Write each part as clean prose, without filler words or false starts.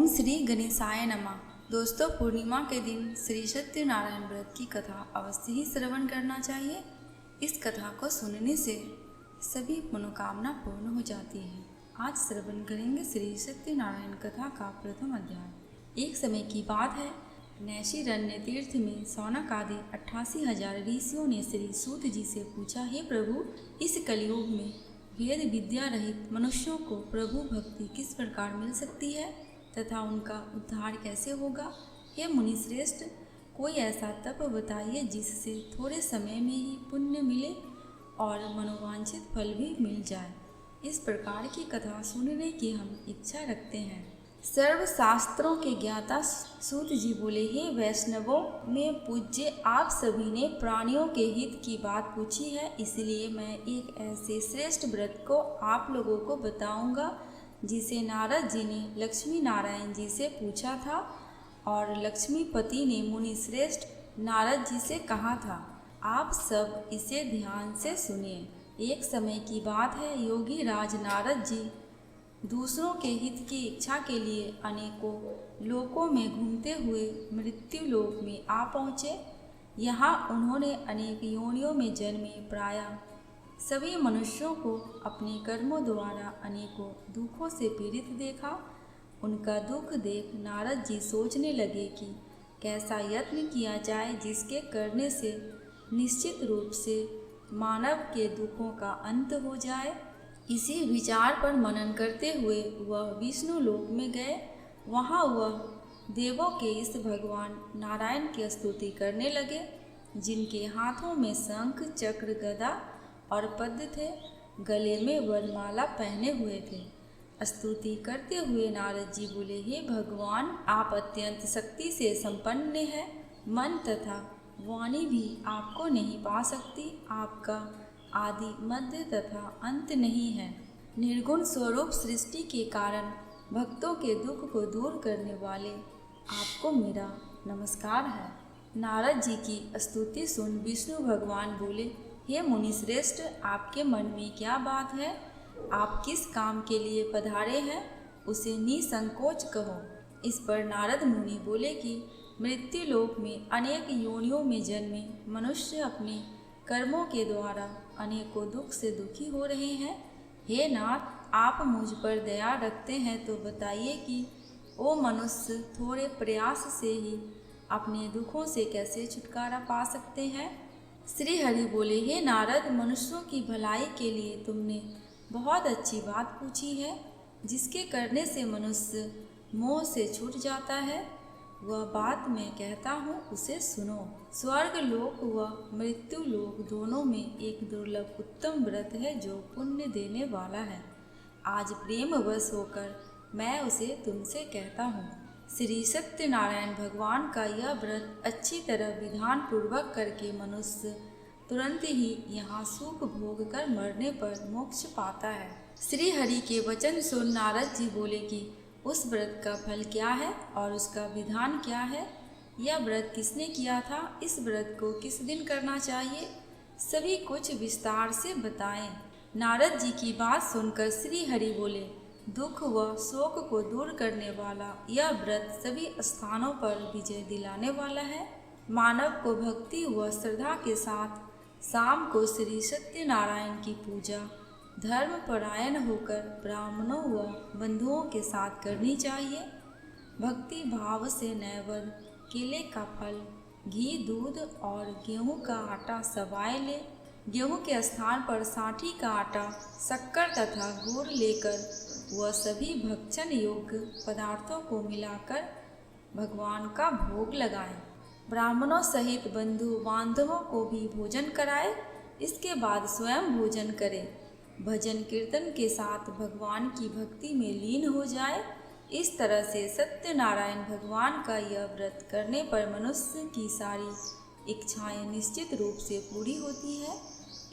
श्री गणेशाय नमः। दोस्तों, पूर्णिमा के दिन श्री सत्यनारायण व्रत की कथा अवश्य ही श्रवण करना चाहिए। इस कथा को सुनने से सभी मनोकामना पूर्ण हो जाती है। आज श्रवण करेंगे श्री सत्यनारायण कथा का प्रथम अध्याय। एक समय की बात है, नैशिरण्य तीर्थ में सौनक आदि 88,000 ऋषियों ने श्री सूत जी से पूछा, हे प्रभु, इस कलयुग में वेद विद्या रहित मनुष्यों को प्रभु भक्ति किस प्रकार मिल सकती है तथा उनका उद्धार कैसे होगा। हे मुनि श्रेष्ठ, कोई ऐसा तप बताइए जिससे थोड़े समय में ही पुण्य मिले और मनोवांछित फल भी मिल जाए। इस प्रकार की कथा सुनने की हम इच्छा रखते हैं। सर्व शास्त्रों के ज्ञाता सूत जी बोले, हे वैष्णवों में पूज्य, आप सभी ने प्राणियों के हित की बात पूछी है, इसलिए मैं एक ऐसे श्रेष्ठ व्रत को आप लोगों को बताऊंगा जिसे नारद जी ने लक्ष्मी नारायण जी से पूछा था और लक्ष्मीपति ने मुनि श्रेष्ठ नारद जी से कहा था। आप सब इसे ध्यान से सुनिए। एक समय की बात है, योगी राज नारद जी दूसरों के हित की इच्छा के लिए अनेकों लोकों में घूमते हुए मृत्यु लोक में आ पहुँचे। यहाँ उन्होंने अनेक योनियों में जन्मे प्रायः सभी मनुष्यों को अपने कर्मों द्वारा अनेकों दुखों से पीड़ित देखा। उनका दुख देख नारद जी सोचने लगे कि कैसा यत्न किया जाए जिसके करने से निश्चित रूप से मानव के दुखों का अंत हो जाए। इसी विचार पर मनन करते हुए वह विष्णु लोक में गए। वहाँ वह देवों के इस भगवान नारायण की स्तुति करने लगे, जिनके हाथों में शंख चक्र गदा और पद्म थे, गले में वरमाला पहने हुए थे। स्तुति करते हुए नारद जी बोले, हे भगवान, आप अत्यंत शक्ति से संपन्न हैं। मन तथा वाणी भी आपको नहीं पा सकती। आपका आदि मध्य तथा अंत नहीं है। निर्गुण स्वरूप सृष्टि के कारण भक्तों के दुख को दूर करने वाले आपको मेरा नमस्कार है। नारद जी की स्तुति सुन विष्णु भगवान बोले, हे मुनि श्रेष्ठ, आपके मन में क्या बात है? आप किस काम के लिए पधारे हैं, उसे निसंकोच कहो। इस पर नारद मुनि बोले कि मृत्यु लोक में अनेक योनियों में जन्मे मनुष्य अपने कर्मों के द्वारा अनेकों दुख से दुखी हो रहे हैं। हे नाथ, आप मुझ पर दया रखते हैं तो बताइए कि वो मनुष्य थोड़े प्रयास से ही अपने दुखों से कैसे छुटकारा पा सकते हैं। श्री हरि बोले, हे नारद, मनुष्यों की भलाई के लिए तुमने बहुत अच्छी बात पूछी है। जिसके करने से मनुष्य मोह से छूट जाता है, वह बात मैं कहता हूँ, उसे सुनो। स्वर्ग लोक व मृत्यु लोक दोनों में एक दुर्लभ उत्तम व्रत है जो पुण्य देने वाला है। आज प्रेम वश होकर मैं उसे तुमसे कहता हूँ। श्री सत्यनारायण भगवान का यह व्रत अच्छी तरह विधान पूर्वक करके मनुष्य तुरंत ही यहाँ सुख भोग कर मरने पर मोक्ष पाता है। श्री हरि के वचन सुन नारद जी बोले कि उस व्रत का फल क्या है और उसका विधान क्या है। यह व्रत किसने किया था, इस व्रत को किस दिन करना चाहिए, सभी कुछ विस्तार से बताएं। नारद जी की बात सुनकर श्री हरि बोले, दुख व शोक को दूर करने वाला यह व्रत सभी स्थानों पर विजय दिलाने वाला है। मानव को भक्ति व श्रद्धा के साथ शाम को श्री सत्यनारायण की पूजा धर्म परायण होकर ब्राह्मणों व बंधुओं के साथ करनी चाहिए। भक्ति भाव से नैवेद्य, केले का फल, घी, दूध और गेहूं का आटा सवाए ले। गेहूं के स्थान पर साठी का आटा, शक्कर तथा गुड़ लेकर वह सभी भक्षण योग्य पदार्थों को मिलाकर भगवान का भोग लगाएं। ब्राह्मणों सहित बंधु बांधवों को भी भोजन कराए। इसके बाद स्वयं भोजन करें। भजन कीर्तन के साथ भगवान की भक्ति में लीन हो जाए। इस तरह से सत्यनारायण भगवान का यह व्रत करने पर मनुष्य की सारी इच्छाएं निश्चित रूप से पूरी होती है।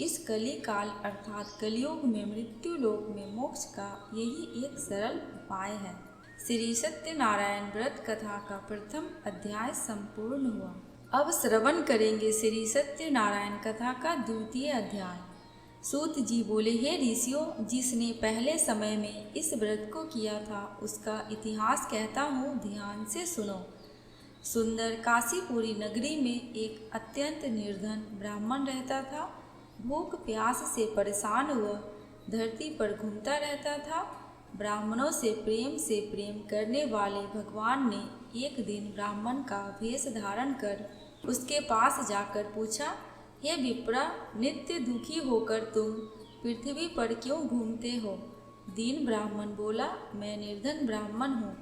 इस कली काल अर्थात कलयुग में मृत्यु लोक में मोक्ष का यही एक सरल उपाय है। श्री सत्यनारायण व्रत कथा का प्रथम अध्याय संपूर्ण हुआ। अब श्रवण करेंगे श्री सत्यनारायण कथा का द्वितीय अध्याय। सूत जी बोले, हे ऋषियों, जिसने पहले समय में इस व्रत को किया था उसका इतिहास कहता हूँ, ध्यान से सुनो। सुंदर काशीपुरी नगरी में एक अत्यंत निर्धन ब्राह्मण रहता था। भूख प्यास से परेशान हुआ धरती पर घूमता रहता था। ब्राह्मणों से प्रेम करने वाले भगवान ने एक दिन ब्राह्मण का वेश धारण कर उसके पास जाकर पूछा, हे विप्रा, नित्य दुखी होकर तुम पृथ्वी पर क्यों घूमते हो? दीन ब्राह्मण बोला, मैं निर्धन ब्राह्मण हूँ,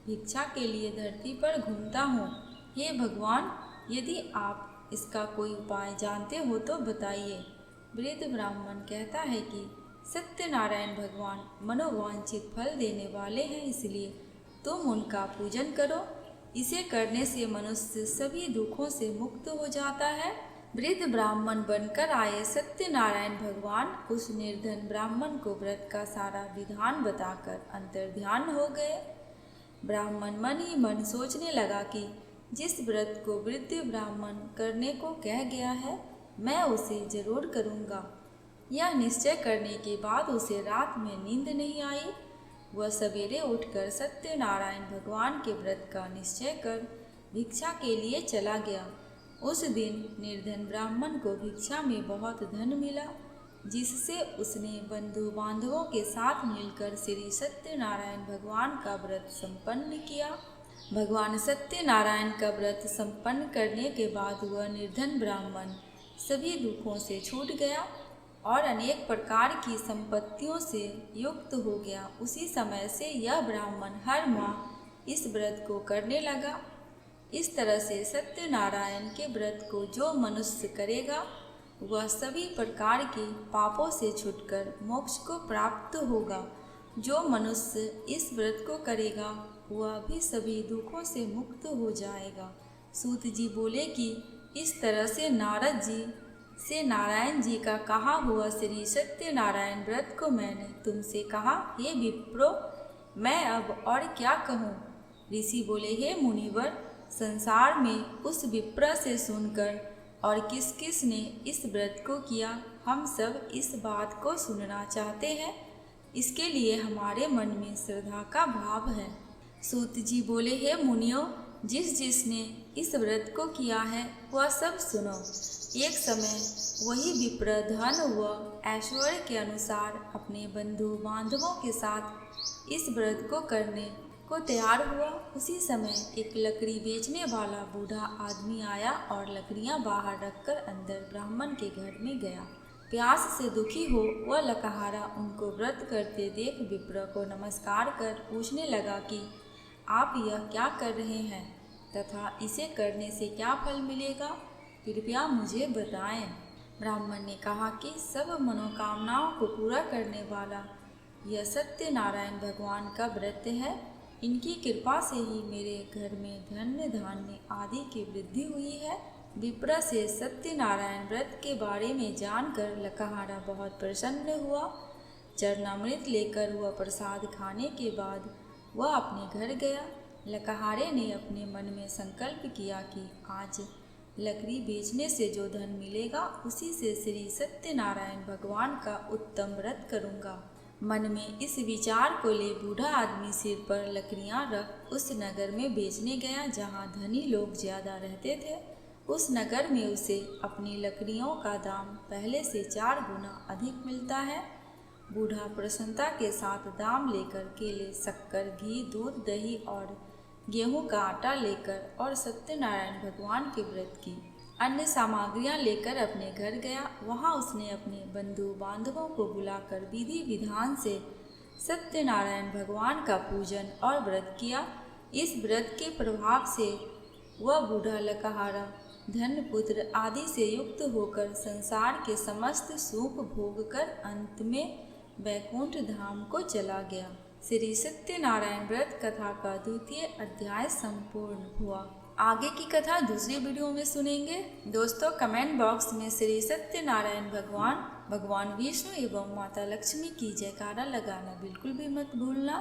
भिक्षा के लिए धरती पर घूमता हूँ। हे भगवान, यदि आप इसका कोई उपाय जानते हो तो बताइए। वृद्ध ब्राह्मण कहता है कि सत्यनारायण भगवान मनोवांछित फल देने वाले हैं, इसलिए तुम उनका पूजन करो। इसे करने से मनुष्य सभी दुखों से मुक्त हो जाता है। वृद्ध ब्राह्मण बनकर आए सत्यनारायण भगवान उस निर्धन ब्राह्मण को व्रत का सारा विधान बताकर अंतर्ध्यान हो गए। ब्राह्मण मन ही मन सोचने लगा कि जिस व्रत को वृद्ध ब्राह्मण करने को कह गया है, मैं उसे जरूर करूँगा। यह निश्चय करने के बाद उसे रात में नींद नहीं आई। वह सवेरे उठकर सत्यनारायण भगवान के व्रत का निश्चय कर भिक्षा के लिए चला गया। उस दिन निर्धन ब्राह्मण को भिक्षा में बहुत धन मिला, जिससे उसने बंधु बांधवों के साथ मिलकर श्री सत्यनारायण भगवान का व्रत संपन्न किया। भगवान सत्यनारायण का व्रत संपन्न करने के बाद वह निर्धन ब्राह्मण सभी दुखों से छूट गया और अनेक प्रकार की संपत्तियों से युक्त हो गया। उसी समय से यह ब्राह्मण हर माह इस व्रत को करने लगा। इस तरह से सत्यनारायण के व्रत को जो मनुष्य करेगा वह सभी प्रकार के पापों से छूटकर मोक्ष को प्राप्त होगा। जो मनुष्य इस व्रत को करेगा वह भी सभी दुखों से मुक्त हो जाएगा। सूत जी बोले कि इस तरह से नारद जी से नारायण जी का कहा हुआ श्री सत्यनारायण व्रत को मैंने तुमसे कहा। हे विप्रो, मैं अब और क्या कहूँ? ऋषि बोले, हे मुनिवर, संसार में उस विप्र से सुनकर और किस किस ने इस व्रत को किया, हम सब इस बात को सुनना चाहते हैं। इसके लिए हमारे मन में श्रद्धा का भाव है। सूत जी बोले, हे मुनियों, जिसने इस व्रत को किया है वह सब सुनो। एक समय वही विप्र धन व ऐश्वर्य के अनुसार अपने बंधु बांधवों के साथ इस व्रत को करने को तैयार हुआ। उसी समय एक लकड़ी बेचने वाला बूढ़ा आदमी आया और लकड़ियां बाहर रखकर अंदर ब्राह्मण के घर में गया। प्यास से दुखी हो वह लकहारा उनको व्रत करते देख विप्र को नमस्कार कर पूछने लगा कि आप यह क्या कर रहे हैं तथा इसे करने से क्या फल मिलेगा, कृपया मुझे बताएं। ब्राह्मण ने कहा कि सब मनोकामनाओं को पूरा करने वाला यह सत्यनारायण भगवान का व्रत है। इनकी कृपा से ही मेरे घर में धन्य धान्य आदि की वृद्धि हुई है। विप्र से सत्यनारायण व्रत के बारे में जानकर लकहारा बहुत प्रसन्न हुआ। चरणामृत लेकर वह प्रसाद खाने के बाद वह अपने घर गया। लकहारे ने अपने मन में संकल्प किया कि आज लकड़ी बेचने से जो धन मिलेगा उसी से श्री सत्यनारायण भगवान का उत्तम व्रत करूँगा। मन में इस विचार को ले बूढ़ा आदमी सिर पर लकड़ियाँ रख उस नगर में बेचने गया जहाँ धनी लोग ज़्यादा रहते थे। उस नगर में उसे अपनी लकड़ियों का दाम पहले से 4 गुना अधिक मिलता है। बूढ़ा प्रसन्नता के साथ दाम लेकर केले, शक्कर, घी, दूध, दही और गेहूं का आटा लेकर और सत्यनारायण भगवान के व्रत की अन्य सामग्रियां लेकर अपने घर गया। वहां उसने अपने बंधु बांधवों को बुलाकर विधि विधान से सत्यनारायण भगवान का पूजन और व्रत किया। इस व्रत के प्रभाव से वह बूढ़ा लकहारा धन, पुत्र आदि से युक्त होकर संसार के समस्त सुख भोग कर अंत में वैकुंठ धाम को चला गया। श्री सत्यनारायण व्रत कथा का 2वां अध्याय संपूर्ण हुआ। आगे की कथा दूसरी वीडियो में सुनेंगे। दोस्तों, कमेंट बॉक्स में श्री सत्यनारायण भगवान, भगवान विष्णु एवं माता लक्ष्मी की जयकारा लगाना बिल्कुल भी मत भूलना।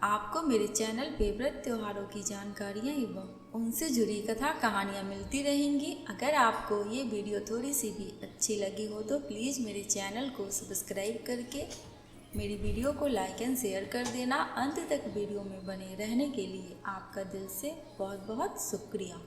आपको मेरे चैनल पे व्रत त्योहारों की जानकारियाँ एवं उनसे जुड़ी कथा कहानियाँ मिलती रहेंगी। अगर आपको ये वीडियो थोड़ी सी भी अच्छी लगी हो तो प्लीज़ मेरे चैनल को सब्सक्राइब करके मेरी वीडियो को लाइक एंड शेयर कर देना। अंत तक वीडियो में बने रहने के लिए आपका दिल से बहुत बहुत शुक्रिया।